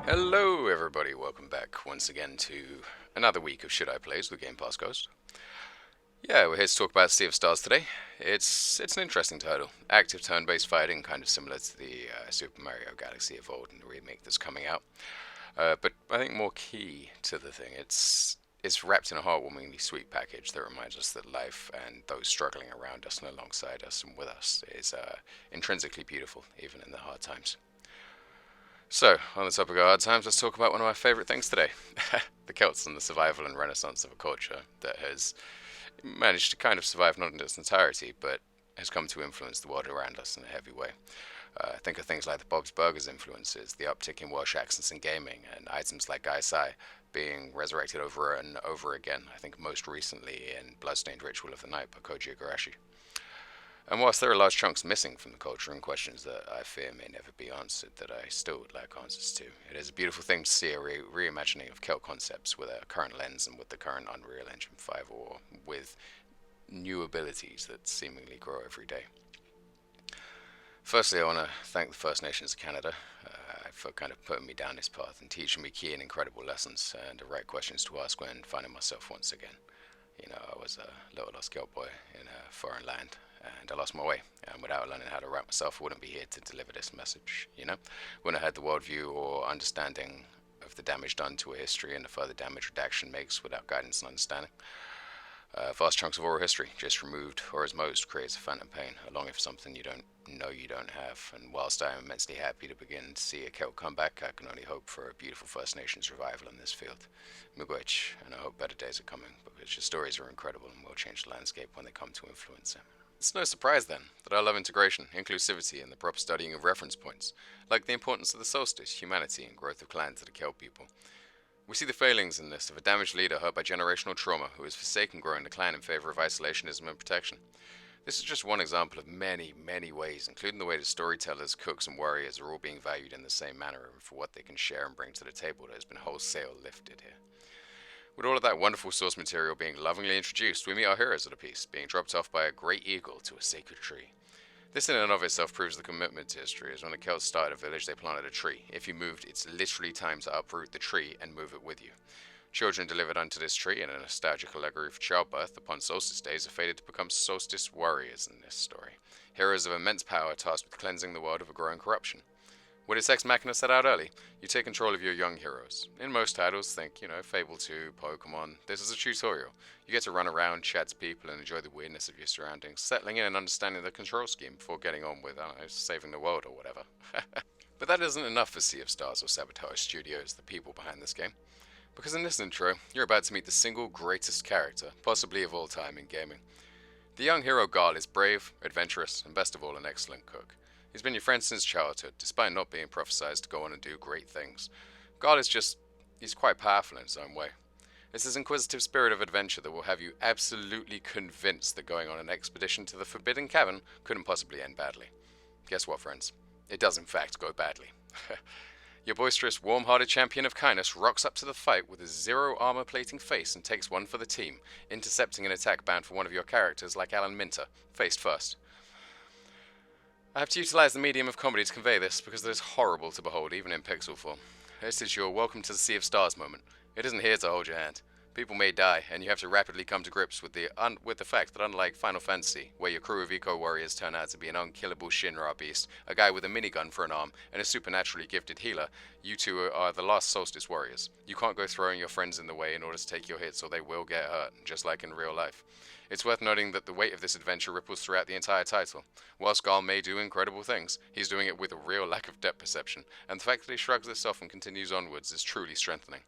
Hello everybody, welcome back once again to another week of Should I Plays with Gamepass Ghost. Yeah, we're here to talk about Sea of Stars today. It's an interesting title. Active turn-based fighting, kind of similar to the Super Mario Galaxy Evolved and the remake that's coming out. But I think more key to the thing, it's wrapped in a heartwarmingly sweet package that reminds us that life and those struggling around us and alongside us and with us is intrinsically beautiful, even in the hard times. So, on the topic of hard times, let's talk about one of my favourite things today. The Celts and the survival and renaissance of a culture that has managed to kind of survive not in its entirety, but has come to influence the world around us in a heavy way. Think of things like the Bob's Burgers influences, the uptick in Welsh accents in gaming, and items like Gai Sai being resurrected over and over again, I think most recently in Bloodstained Ritual of the Night by Koji Igarashi. And whilst there are large chunks missing from the culture and questions that I fear may never be answered, that I still would like answers to, it is a beautiful thing to see a reimagining of Celt concepts with a current lens and with the current Unreal Engine 5 or with new abilities that seemingly grow every day. Firstly, I want to thank the First Nations of Canada for kind of putting me down this path and teaching me key and incredible lessons and the right questions to ask when finding myself once again. You know, I was a little lost Celt boy in a foreign land, and I lost my way. And without learning how to write myself, I wouldn't be here to deliver this message, you know? Wouldn't have had the worldview or understanding of the damage done to a history and the further damage redaction makes without guidance and understanding. Vast chunks of oral history just removed, or as most, creates a phantom pain, along with something you don't know you don't have. And whilst I am immensely happy to begin to see a Celt come back, I can only hope for a beautiful First Nations revival in this field. Miigwech, and I hope better days are coming, because your stories are incredible and will change the landscape when they come to influence it. It's no surprise then that I love integration, inclusivity, and the proper studying of reference points, like the importance of the solstice, humanity, and growth of clan to the Celt people. We see the failings in this of a damaged leader hurt by generational trauma who has forsaken growing the clan in favor of isolationism and protection. This is just one example of many, many ways, including the way that storytellers, cooks, and warriors are all being valued in the same manner and for what they can share and bring to the table that has been wholesale lifted here. With all of that wonderful source material being lovingly introduced, we meet our heroes of the piece, being dropped off by a great eagle to a sacred tree. This in and of itself proves the commitment to history, as when the Celts started a village they planted a tree. If you moved, it's literally time to uproot the tree and move it with you. Children delivered unto this tree in a nostalgic allegory of childbirth upon solstice days are fated to become solstice warriors in this story. Heroes of immense power tasked with cleansing the world of a growing corruption. With its Ex Machina set out early, you take control of your young heroes. In most titles, think, Fable 2, Pokemon, this is a tutorial. You get to run around, chat to people, and enjoy the weirdness of your surroundings, settling in and understanding the control scheme before getting on with, saving the world or whatever. But that isn't enough for Sea of Stars or Sabotage Studios, the people behind this game. Because in this intro, you're about to meet the single greatest character, possibly of all time in gaming. The young hero Garl is brave, adventurous, and best of all, an excellent cook. He's been your friend since childhood, despite not being prophesied to go on and do great things. God he's quite powerful in his own way. It's his inquisitive spirit of adventure that will have you absolutely convinced that going on an expedition to the Forbidden Cavern couldn't possibly end badly. Guess what, friends? It does in fact go badly. Your boisterous, warm-hearted champion of kindness rocks up to the fight with a zero armor-plating face and takes one for the team, intercepting an attack bound for one of your characters like Alan Minter, faced first. I have to utilize the medium of comedy to convey this because it is horrible to behold even in pixel form. This is your welcome to the Sea of Stars moment. It isn't here to hold your hand. People may die, and you have to rapidly come to grips with the fact that unlike Final Fantasy, where your crew of eco-warriors turn out to be an unkillable Shinra beast, a guy with a minigun for an arm, and a supernaturally gifted healer, you two are the last Solstice warriors. You can't go throwing your friends in the way in order to take your hits or they will get hurt, just like in real life. It's worth noting that the weight of this adventure ripples throughout the entire title. Whilst Garl may do incredible things, he's doing it with a real lack of depth perception, and the fact that he shrugs this off and continues onwards is truly strengthening.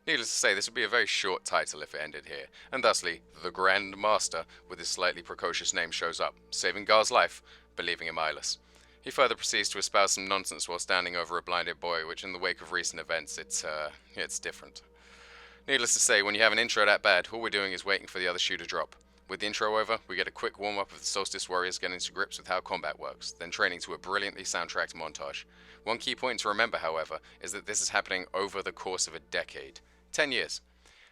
Needless to say, this would be a very short title if it ended here, and thusly, the Grand Master, with his slightly precocious name, shows up, saving Garl's life, but leaving him eyeless. He further proceeds to espouse some nonsense while standing over a blinded boy, which in the wake of recent events, it's different. Needless to say, when you have an intro that bad, all we're doing is waiting for the other shoe to drop. With the intro over, we get a quick warm-up of the Solstice Warriors getting to grips with how combat works, then training to a brilliantly soundtracked montage. One key point to remember, however, is that this is happening over the course of a decade. 10 years.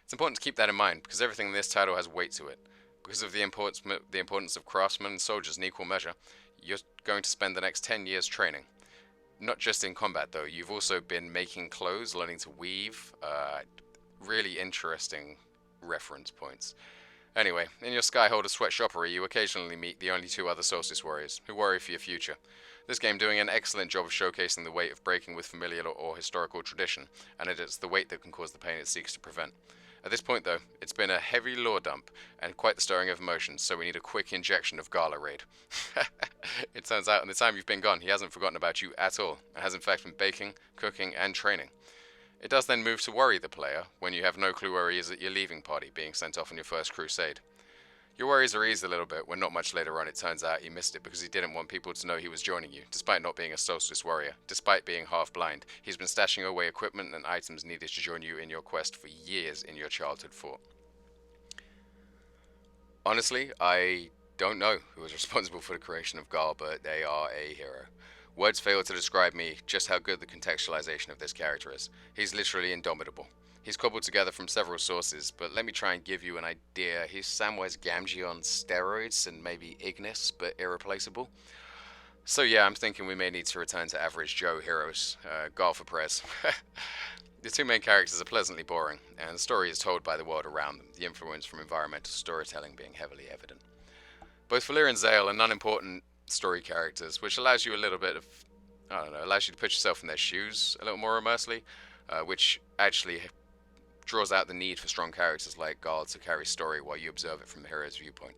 It's important to keep that in mind, because everything in this title has weight to it. Because of the importance of craftsmen and soldiers in equal measure, you're going to spend the next 10 years training. not just in combat though. You've also been making clothes, learning to weave. Really interesting reference points. Anyway, in your Skyholder sweatshoppery, you occasionally meet the only two other Solstice warriors, who worry for your future. This game doing an excellent job of showcasing the weight of breaking with familiar or historical tradition, and it is the weight that can cause the pain it seeks to prevent. At this point, though, it's been a heavy lore dump, and quite the stirring of emotions, so we need a quick injection of Garl raid. It turns out in the time you've been gone, he hasn't forgotten about you at all, and has in fact been baking, cooking, and training. It does then move to worry the player when you have no clue where he is at your leaving party, being sent off on your first crusade. Your worries are eased a little bit when not much later on it turns out he missed it because he didn't want people to know he was joining you, despite not being a Solstice warrior, despite being half blind. He's been stashing away equipment and items needed to join you in your quest for years in your childhood fort. Honestly, I don't know who was responsible for the creation of Garl, but they are a hero. Words fail to describe me just how good the contextualization of this character is. He's literally indomitable. He's cobbled together from several sources, but let me try and give you an idea. He's Samwise Gamgee on steroids and maybe Ignis, but irreplaceable. So yeah, I'm thinking we may need to return to average Joe heroes. Garl for Prez. The two main characters are pleasantly boring, and the story is told by the world around them, the influence from environmental storytelling being heavily evident. Both Valyr and Zale are non-important story characters, which allows you a little bit of, allows you to put yourself in their shoes a little more immersely, which actually draws out the need for strong characters like Garl to carry story while you observe it from the hero's viewpoint.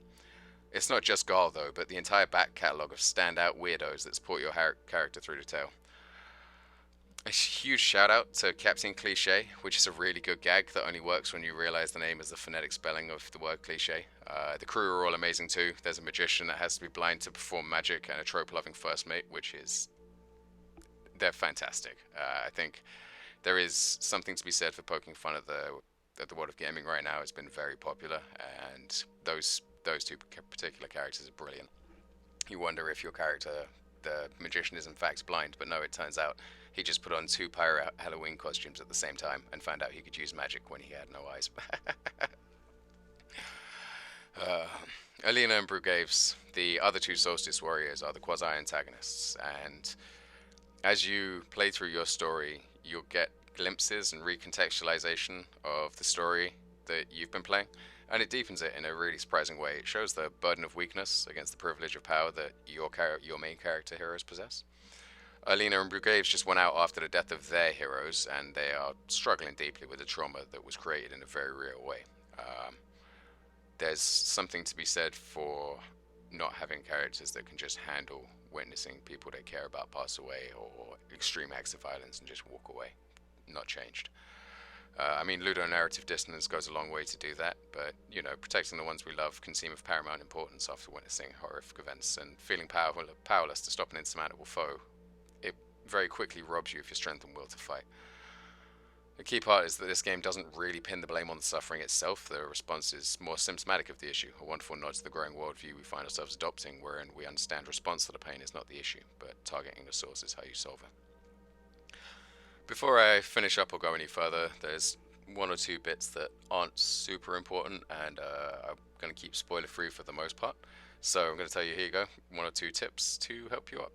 It's not just Garl though, but the entire back catalogue of standout weirdos that support your character through the tale. A huge shout out to Captain Cliché, which is a really good gag that only works when you realise the name is the phonetic spelling of the word cliché. The crew are all amazing too. There's a magician that has to be blind to perform magic and a trope-loving first mate, which is... they're fantastic. I think there is something to be said for poking fun at the world of gaming right now. It's been very popular, and those two particular characters are brilliant. You wonder if your character, the magician, is in fact blind, but no, it turns out he just put on two Pyro Halloween costumes at the same time and found out he could use magic when he had no eyes. Alina and Brugaves, the other two Solstice warriors, are the quasi-antagonists, and as you play through your story, you'll get glimpses and recontextualization of the story that you've been playing, and it deepens it in a really surprising way. It shows the burden of weakness against the privilege of power that your main character heroes possess. Alina and Brugaves just went out after the death of their heroes, and they are struggling deeply with the trauma that was created in a very real way. There's something to be said for not having characters that can just handle witnessing people they care about pass away, or extreme acts of violence, and just walk away, not changed. Ludonarrative dissonance goes a long way to do that, but, protecting the ones we love can seem of paramount importance after witnessing horrific events, and feeling powerless to stop an insurmountable foe, it very quickly robs you of your strength and will to fight. The key part is that this game doesn't really pin the blame on the suffering itself. The response is more symptomatic of the issue, a wonderful nod to the growing worldview we find ourselves adopting, wherein we understand response to the pain is not the issue, but targeting the source is how you solve it. Before I finish up or go any further, there's one or two bits that aren't super important, and I'm going to keep spoiler free for the most part. So I'm going to tell you, here you go, one or two tips to help you out.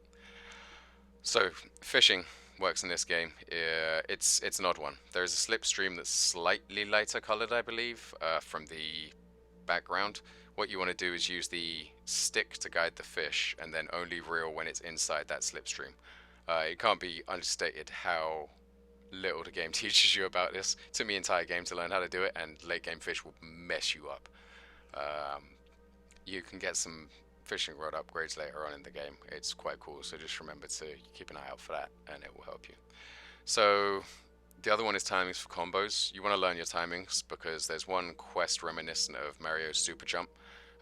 So, fishing works in this game. It's an odd one. There's a slipstream that's slightly lighter colored, I believe, from the background. What you want to do is use the stick to guide the fish, and then only reel when it's inside that slipstream. It can't be understated how little the game teaches you about this. It took me an entire game to learn how to do it, and late game fish will mess you up. You can get some fishing rod upgrades later on in the game. It's quite cool, so just remember to keep an eye out for that, and it will help you. So the other one is timings for combos. You want to learn your timings because there's one quest reminiscent of Mario's super jump,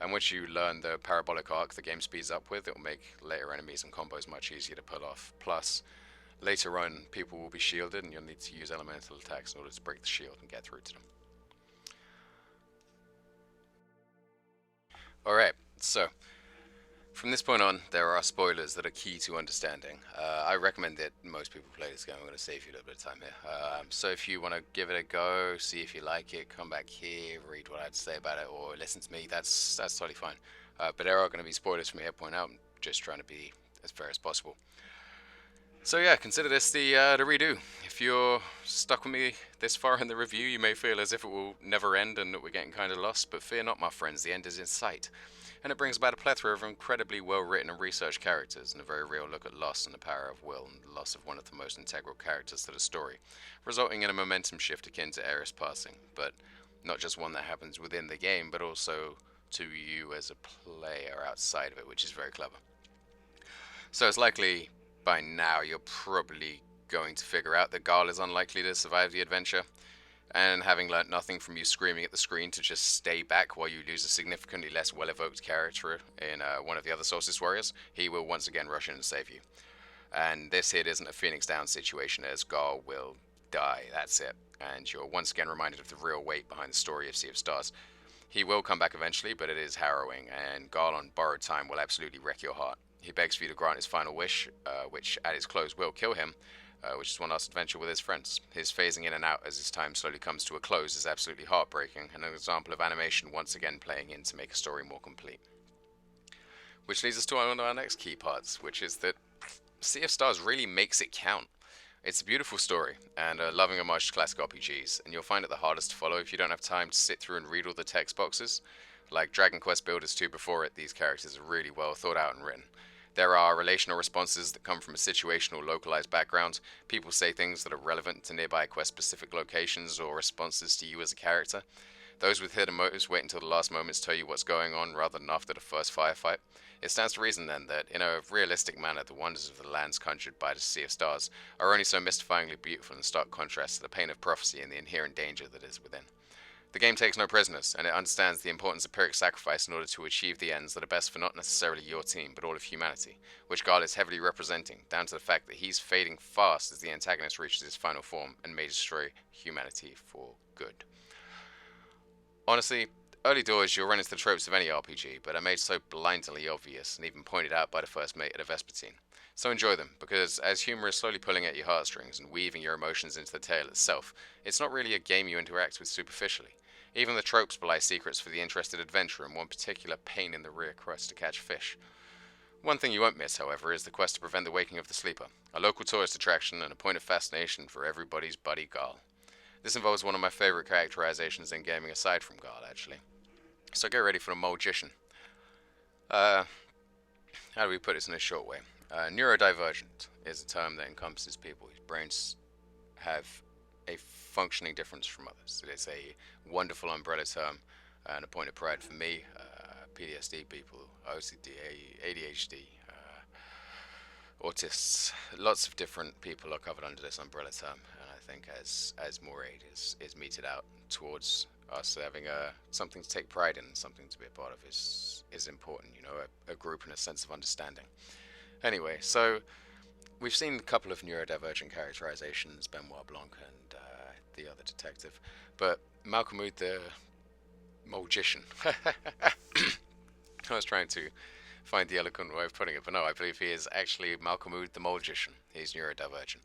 and once you learn the parabolic arc the game speeds up with, it will make later enemies and combos much easier to pull off. Plus, later on, people will be shielded, and you'll need to use elemental attacks in order to break the shield and get through to them. Alright, so from this point on, there are spoilers that are key to understanding. I recommend that most people play this game. I'm going to save you a little bit of time here. So if you want to give it a go, see if you like it, come back here, read what I had to say about it, or listen to me, that's totally fine. But there are going to be spoilers from here point out. I'm just trying to be as fair as possible. So yeah, consider this the redo. If you're stuck with me this far in the review, you may feel as if it will never end and that we're getting kind of lost, but fear not, my friends, the end is in sight. And it brings about a plethora of incredibly well written and researched characters, and a very real look at loss and the power of will, and the loss of one of the most integral characters to the story, resulting in a momentum shift akin to Aerith's passing, but not just one that happens within the game, but also to you as a player outside of it, which is very clever. So it's likely by now you're probably going to figure out that Garl is unlikely to survive the adventure, and having learnt nothing from you screaming at the screen to just stay back while you lose a significantly less well-evoked character in one of the other Solstice Warriors, he will once again rush in and save you. And this hit isn't a Phoenix Down situation, as Garl will die, that's it. And you're once again reminded of the real weight behind the story of Sea of Stars. He will come back eventually, but it is harrowing, and Garl on borrowed time will absolutely wreck your heart. He begs for you to grant his final wish, which at its close will kill him, which is one last adventure with his friends. His phasing in and out as his time slowly comes to a close is absolutely heartbreaking, and an example of animation once again playing in to make a story more complete. Which leads us to one of our next key parts, which is that Sea of Stars really makes it count. It's a beautiful story, and a loving homage to classic RPGs, and you'll find it the hardest to follow if you don't have time to sit through and read all the text boxes. Like Dragon Quest Builders 2 before it, these characters are really well thought out and written. There are relational responses that come from a situational, localized background. People say things that are relevant to nearby quest-specific locations or responses to you as a character. Those with hidden motives wait until the last moments to tell you what's going on rather than after the first firefight. It stands to reason then that, in a realistic manner, the wonders of the lands conjured by the Sea of Stars are only so mystifyingly beautiful in stark contrast to the pain of prophecy and the inherent danger that is within. The game takes no prisoners, and it understands the importance of pyrrhic sacrifice in order to achieve the ends that are best for not necessarily your team, but all of humanity, which Garl is heavily representing, down to the fact that he's fading fast as the antagonist reaches his final form and may destroy humanity for good. Honestly, early doors you'll run into the tropes of any RPG, but are made so blindingly obvious and even pointed out by the first mate at a Vespertine. So enjoy them, because as humor is slowly pulling at your heartstrings and weaving your emotions into the tale itself, it's not really a game you interact with superficially. Even the tropes belie secrets for the interested adventurer, and one particular pain in the rear quest to catch fish. One thing you won't miss, however, is the quest to prevent the waking of the sleeper, a local tourist attraction and a point of fascination for everybody's buddy Garl. This involves one of my favourite characterizations in gaming aside from Garl, actually. So get ready for the Magician. How do we put this in a short way? Neurodivergent is a term that encompasses people whose brains have a functioning difference from others. It is a wonderful umbrella term and a point of pride for me. PTSD people, OCD, ADHD, autists, lots of different people are covered under this umbrella term, and I think as more aid is meted out towards us having something to take pride in, something to be a part of is important, you know, a group and a sense of understanding. Anyway, so we've seen a couple of neurodivergent characterizations, Benoit Blanc and the other detective, but Malcolm the Magician. I was trying to find the eloquent way of putting it, but no, I believe he is actually Malcolm the Magician. He's neurodivergent.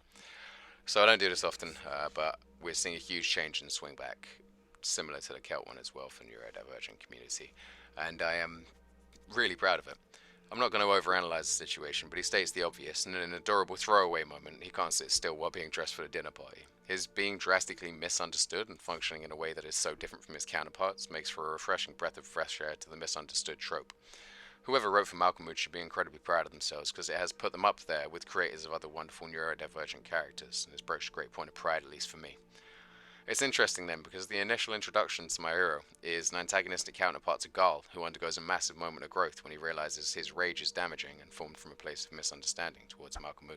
So I don't do this often, but we're seeing a huge change in swingback, similar to the Celt one as well for neurodivergent community, and I am really proud of it. I'm not going to overanalyze the situation, but he states the obvious, and in an adorable throwaway moment, he can't sit still while being dressed for the dinner party. His being drastically misunderstood and functioning in a way that is so different from his counterparts makes for a refreshing breath of fresh air to the misunderstood trope. Whoever wrote for Malcolm should be incredibly proud of themselves, because it has put them up there with creators of other wonderful neurodivergent characters, and has broached a great point of pride, at least for me. It's interesting then, because the initial introduction to my hero is an antagonistic counterpart to Garl, who undergoes a massive moment of growth when he realizes his rage is damaging and formed from a place of misunderstanding towards Malcolm.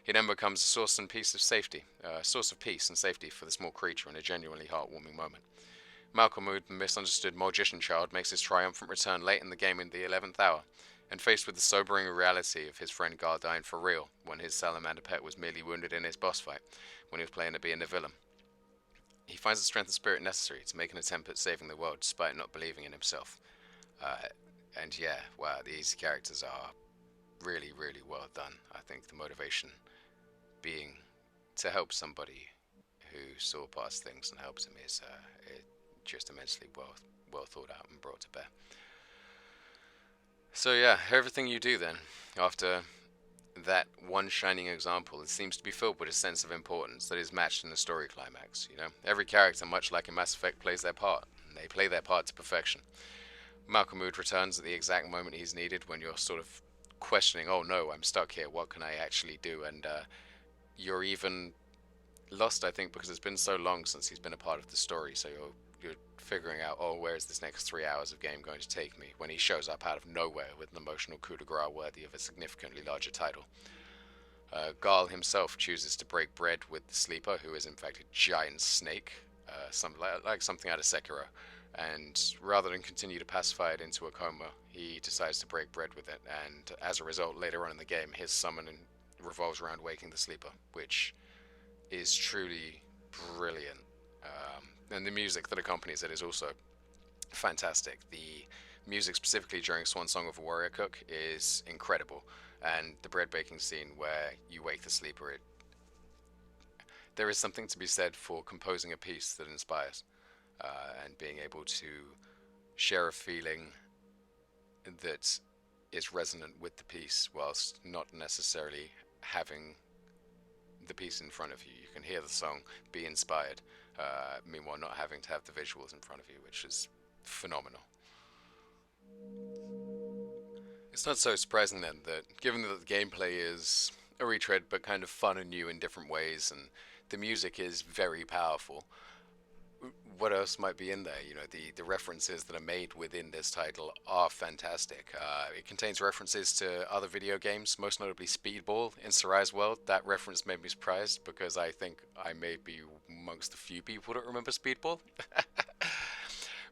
He then becomes a source and peace of safety, a source of peace and safety for the small creature in a genuinely heartwarming moment. Malcolm, the misunderstood magician child, makes his triumphant return late in the game in the 11th hour, and faced with the sobering reality of his friend Garl dying for real when his salamander pet was merely wounded in his boss fight when he was playing to be in the villain. He finds the strength and spirit necessary to make an attempt at saving the world despite not believing in himself. And yeah, wow, these characters are really, really well done. I think the motivation being to help somebody who saw past things and helped him is just immensely well thought out and brought to bear. So yeah, everything you do then, after that one shining example, it seems to be filled with a sense of importance that is matched in the story climax. You know, every character, much like in Mass Effect, plays their part. And they play their part to perfection. Malcolm returns at the exact moment he's needed when you're sort of questioning, oh no, I'm stuck here, what can I actually do? And you're even lost, I think, because it's been so long since he's been a part of the story, so you're figuring out, oh, where is this next 3 hours of game going to take me, when he shows up out of nowhere with an emotional coup de grace worthy of a significantly larger title. Garl himself chooses to break bread with the Sleeper, who is in fact a giant snake, like something out of Sekiro, and rather than continue to pacify it into a coma, he decides to break bread with it, and as a result, later on in the game, his summon revolves around waking the Sleeper, which is truly brilliant. And the music that accompanies it is also fantastic. The music specifically during Swan Song of a Warrior Cook is incredible, and the bread baking scene where you wake the Sleeper, there is something to be said for composing a piece that inspires, and being able to share a feeling that is resonant with the piece whilst not necessarily having the piece in front of you. You can hear the song, be inspired, meanwhile not having to have the visuals in front of you, which is phenomenal. It's not so surprising then that, given that the gameplay is a retread but kind of fun and new in different ways, and the music is very powerful, what else might be in there? You know, the references that are made within this title are fantastic. It contains references to other video games, most notably Speedball in Sarai's world. That reference made me surprised because I think I may be amongst the few people that remember Speedball.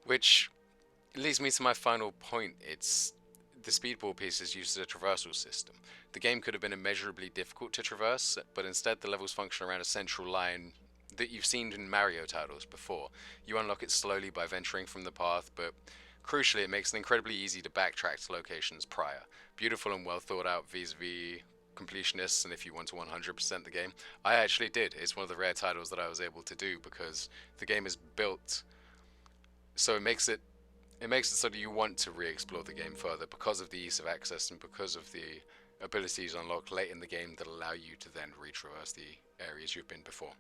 Which leads me to my final point. It's the Speedball pieces used a traversal system. The game could have been immeasurably difficult to traverse, but instead the levels function around a central line that you've seen in Mario titles before. You unlock it slowly by venturing from the path, but crucially it makes it incredibly easy to backtrack to locations prior. Beautiful and well thought out vis-a-vis completionists, and if you want to 100% the game. I actually did. It's one of the rare titles that I was able to do because the game is built so it makes it so that you want to re-explore the game further because of the ease of access and because of the abilities unlocked late in the game that allow you to then retraverse the areas you've been before.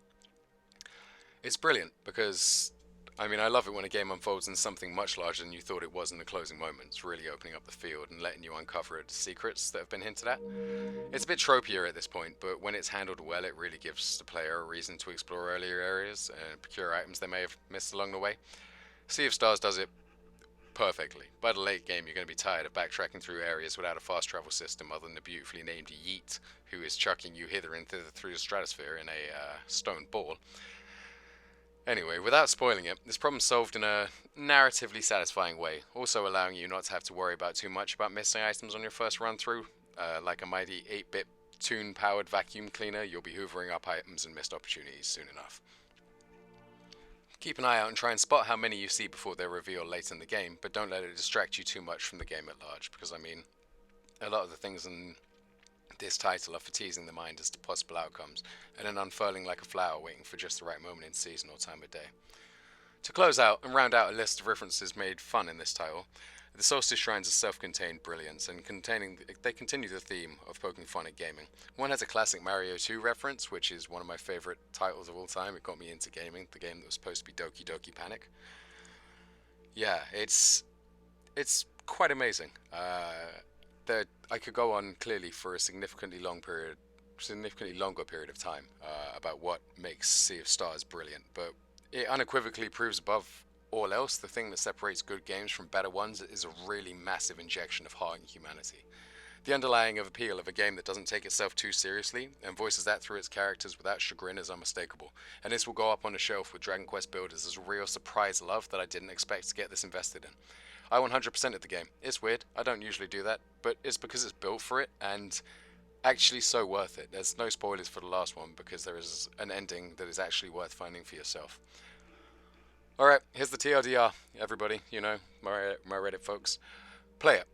It's brilliant because, I mean, I love it when a game unfolds in something much larger than you thought it was in the closing moments, really opening up the field and letting you uncover secrets that have been hinted at. It's a bit tropier at this point, but when it's handled well, it really gives the player a reason to explore earlier areas and procure items they may have missed along the way. Sea of Stars does it perfectly. By the late game, you're going to be tired of backtracking through areas without a fast travel system other than the beautifully named Yeet, who is chucking you hither and thither through the stratosphere in a stone ball. Anyway, without spoiling it, this problem's solved in a narratively satisfying way, also allowing you not to have to worry about too much about missing items on your first run through. Like a mighty 8-bit tune-powered vacuum cleaner, you'll be hoovering up items and missed opportunities soon enough. Keep an eye out and try and spot how many you see before they're revealed late in the game, but don't let it distract you too much from the game at large, because I mean, a lot of the things in this title are for teasing the mind as to possible outcomes, and then unfurling like a flower waiting for just the right moment in season or time of day. To close out and round out a list of references made fun in this title, the Solstice Shrines are self-contained brilliance, and they continue the theme of poking fun at gaming. One has a classic Mario 2 reference, which is one of my favourite titles of all time. It got me into gaming, the game that was supposed to be Doki Doki Panic. Yeah, it's quite amazing. I could go on clearly for a significantly longer period of time about what makes Sea of Stars brilliant, but it unequivocally proves above all else the thing that separates good games from better ones is a really massive injection of heart and humanity. The underlying appeal of a game that doesn't take itself too seriously and voices that through its characters without chagrin is unmistakable, and this will go up on the shelf with Dragon Quest Builders as a real surprise love that I didn't expect to get this invested in. I 100%ed the game. It's weird, I don't usually do that, but it's because it's built for it and actually so worth it. There's no spoilers for the last one because there is an ending that is actually worth finding for yourself. Alright, here's the TLDR, everybody, you know, my Reddit folks. Play it.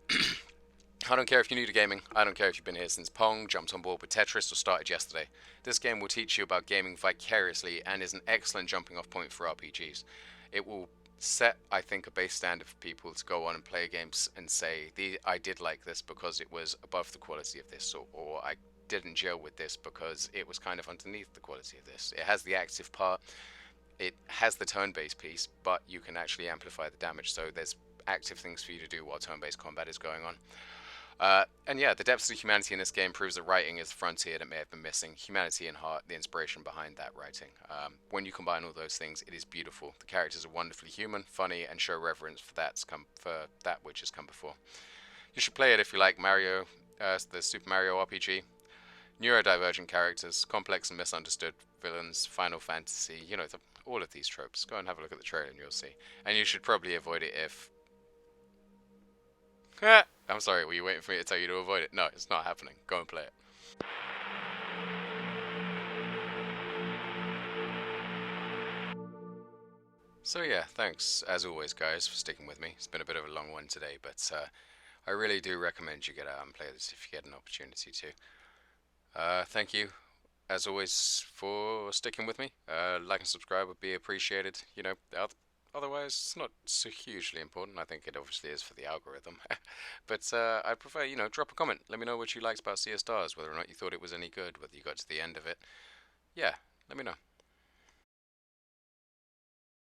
I don't care if you're new to gaming, I don't care if you've been here since Pong, jumped on board with Tetris, or started yesterday. This game will teach you about gaming vicariously and is an excellent jumping off point for RPGs. It will set, I think, a base standard for people to go on and play games and say, I did like this because it was above the quality of this, or I didn't gel with this because it was kind of underneath the quality of this. It has the active part, it has the turn-based piece, but you can actually amplify the damage, so there's active things for you to do while turn-based combat is going on. And yeah, the depths of humanity in this game proves that writing is the frontier that may have been missing. Humanity and heart, the inspiration behind that writing. When you combine all those things, it is beautiful. The characters are wonderfully human, funny, and show reverence for that which has come before. You should play it if you like Mario, the Super Mario RPG. Neurodivergent characters, complex and misunderstood villains, Final Fantasy, all of these tropes. Go and have a look at the trailer and you'll see. And you should probably avoid it if I'm sorry, were you waiting for me to tell you to avoid it? No, it's not happening. Go and play it. So yeah, thanks as always, guys, for sticking with me. It's been a bit of a long one today, but I really do recommend you get out and play this if you get an opportunity to. Thank you, as always, for sticking with me. Like and subscribe would be appreciated. Otherwise, it's not so hugely important. I think it obviously is for the algorithm. But I'd prefer, drop a comment. Let me know what you liked about Sea of Stars, whether or not you thought it was any good, whether you got to the end of it. Yeah, let me know.